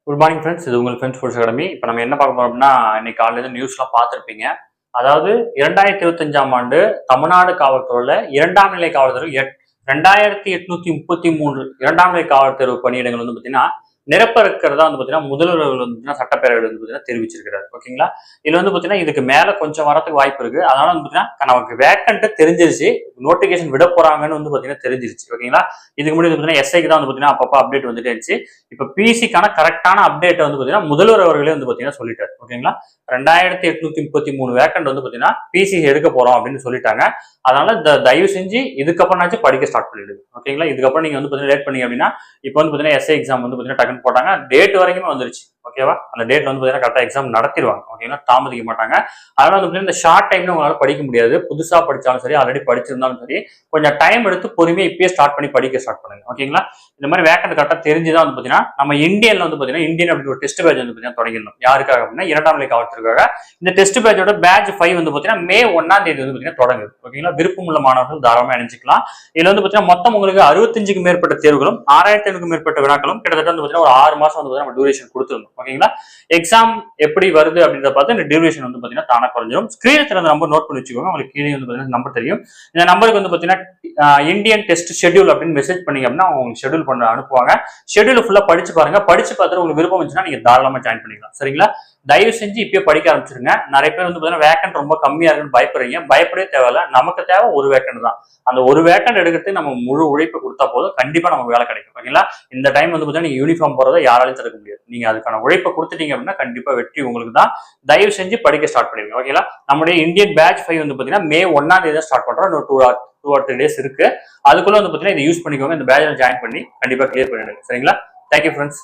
Good morning friends. இது உங்கள் friends foods academy. இப்போ நம்ம என்ன பார்க்க போறோம் அப்படின்னா, இன்னைக்கு காலையில நியூஸ்லாம் பார்த்துருப்பீங்க. அதாவது 2025ஆம் ஆண்டு தமிழ்நாடு காவல்துறையில 2ஆம் நிலை காவல்துறை 2833 2ஆம் நிலை காவல்துறை பணியிடங்கள் வந்து பார்த்தீங்கன்னா நிரப்ப இருக்கிறதா வந்து பார்த்தீங்கன்னா முதல்வர்கள் வந்து பார்த்தீங்கன்னா சட்டப்பேரவையில் வந்து பார்த்தீங்கன்னா தெரிவிச்சிருக்கிறாரு. ஓகேங்களா? இதுல வந்து பார்த்தீங்கன்னா இதுக்கு மேல கொஞ்சம் வரதுக்கு வாய்ப்பு இருக்கு. அதனால வந்து பார்த்தீங்கன்னா நமக்கு வேக்கண்ட் தெரிஞ்சிருச்சு, நோட்டிபிகேஷன் விட போறாங்கன்னு வந்து பார்த்தீங்கன்னா தெரிஞ்சிருச்சு. ஓகேங்களா? இதுக்கு முன்னாடி பார்த்தீங்கன்னா எஸ்ஐக்கு தான் வந்து பார்த்தீங்கன்னா அப்பப்போ அப்டேட் வந்துட்டே இருந்துச்சு. இப்போ பிசிக்கான கரெக்டான அப்டேட் வந்து பார்த்தீங்கன்னா முதல்வர் அவர்களே வந்து பார்த்தீங்கன்னா சொல்லிட்டாரு. ஓகேங்களா? 2833 வேக்கண்ட் வந்து பார்த்தீங்கன்னா பிசி எடுக்க போறோம் அப்படின்னு சொல்லிட்டாங்க. அதனால தயவு செஞ்சு இதுக்கப்புறம்னாச்சும் படிக்க ஸ்டார்ட் பண்ணிடுங்க. ஓகேங்களா? இதுக்கப்புறம் நீங்க வந்து பார்த்தீங்கன்னா லேட் பண்ணீங்க அப்படின்னா இப்போ வந்து பார்த்தீங்கன்னா எஸ்ஐ எக்ஸாம் வந்து பார்த்தீங்கன்னா டக்குன்னு போட்டாங்க, டேட் வரைக்குமே வந்துருச்சு. ஓகேவா? அந்த டேட் வந்து பார்த்தீங்கன்னா கரெக்டாக எக்ஸாம் நடத்திடுவாங்க. ஓகேங்களா? தாமதிக்க மாட்டாங்க. அதனால வந்து இந்த ஷார்ட் டைம்ல உங்களால படிக்க முடியாது. புதுசா படிச்சாலும் சரி, ஆல்ரெடி படிச்சிருந்தாலும் சரி, கொஞ்சம் டைம் எடுத்து பொறுமையா இப்பயே ஸ்டார்ட் பண்ணி படிக்க ஸ்டார்ட் பண்ணுங்க. ஓகேங்களா? இந்த மாதிரி வேக்கண்ட் கரெக்டாக தெரிஞ்சுதான் வந்து பார்த்தீங்கன்னா நம்ம இந்தியன்ல வந்து பார்த்தீங்கன்னா இந்தியன் அப்படி ஒரு டெஸ்ட் பேட்ச் வந்து பார்த்தீங்கன்னா தொடங்கிடணும். யாருக்காக அப்படின்னா 2ஆம் நிலை காவல்துறைக்காக. இந்த டெஸ்ட் பேட்சோட பேட்ச் 5 வந்து பார்த்தீங்கன்னா மே 1ஆம் தேதி வந்து பார்த்தீங்கன்னா தொடங்குது. ஓகேங்களா? விருப்பமுள்ள மாணவர்கள் தாராளமாக இணைஞ்சிக்கலாம். இதுல வந்து பார்த்தீங்கன்னா மொத்தம் உங்களுக்கு 65க்கும் மேற்பட்ட தேர்வுகளும் 6500க்கும் மேற்பட்ட வினாக்களும் கிட்டத்தட்ட வந்து பார்த்தீங்கன்னா ஒரு 6 மாசம் வந்து நம்ம டியூரேஷன் கொடுத்துருந்தோம். ஓகேங்களா? எக்ஸாம் எப்படி வருது அப்படின்றத பார்த்து இந்த டியூரேஷன் வந்து பார்த்தீங்கன்னா தானா குறைஞ்சிடும். ஸ்கிரீன்ல அந்த நம்பர் நோட் பண்ணி வச்சுக்கோங்க. உங்களுக்கு கீழே வந்து பார்த்தீங்கன்னா நம்பர் தெரியும். இந்த நம்பருக்கு வந்து பார்த்தீங்கன்னா இந்தியன் டெஸ்ட் ஷெட்யூல் அப்படின்னு மெசேஜ் பண்ணீங்க அப்படின்னா உங்களுக்கு ஷெட்யூல் பண்ண அனுப்புவாங்க. ஷெட்யூல் ஃபுல்லா படிச்சு பாருங்க. படிச்சு பார்த்துட்டு உங்களுக்கு விருப்பம் இருந்துச்சுன்னா நீங்க தாராளமா ஜாயின் பண்ணிக்கலாம். சரிங்களா? தயவு செஞ்சு இப்பயே படிக்க ஆரம்பிச்சிருங்க. நிறைய பேர் வந்து பார்த்தீங்கன்னா வேக்கண்ட் ரொம்ப கம்மியா இருக்குன்னு பயப்படுறீங்க. பயப்படவே தேவையில்ல. நமக்கு தேவை ஒரு வேக்கண்ட் தான். அந்த ஒரு வேக்கண்ட் எடுக்கிறதுக்கு நம்ம முழு உழைப்பு கொடுத்தா போதும், கண்டிப்பா நமக்கு வேலை கிடைக்கும். ஓகேங்களா? இந்த டைம் வந்து பார்த்தீங்கன்னா நீங்க யூனிஃபார்ம் போறதை யாராலையும் தடுக்க முடியாது. நீங்க அதுக்கான உழைப்பை கொடுத்துட்டீங்க அப்படின்னா கண்டிப்பா வெற்றி உங்களுக்கு தான். தயவு செஞ்சு படிக்க ஸ்டார்ட் பண்ணிடுங்க. ஓகேங்களா? நம்முடைய இந்தியன் பேட்ச் 5 வந்து பார்த்தீங்கன்னா மே 1ஆம் தேதி தான் ஸ்டார்ட் பண்றோம். இன்னும் 2 or 3 days இருக்கு. அதுக்குள்ள வந்து பார்த்தீங்கன்னா இதை யூஸ் பண்ணிக்கோங்க. இந்த பேட்ச்ல ஜாயின் பண்ணி கண்டிப்பா கிளியர் பண்ணிடுங்க. சரிங்களா? Thank you friends.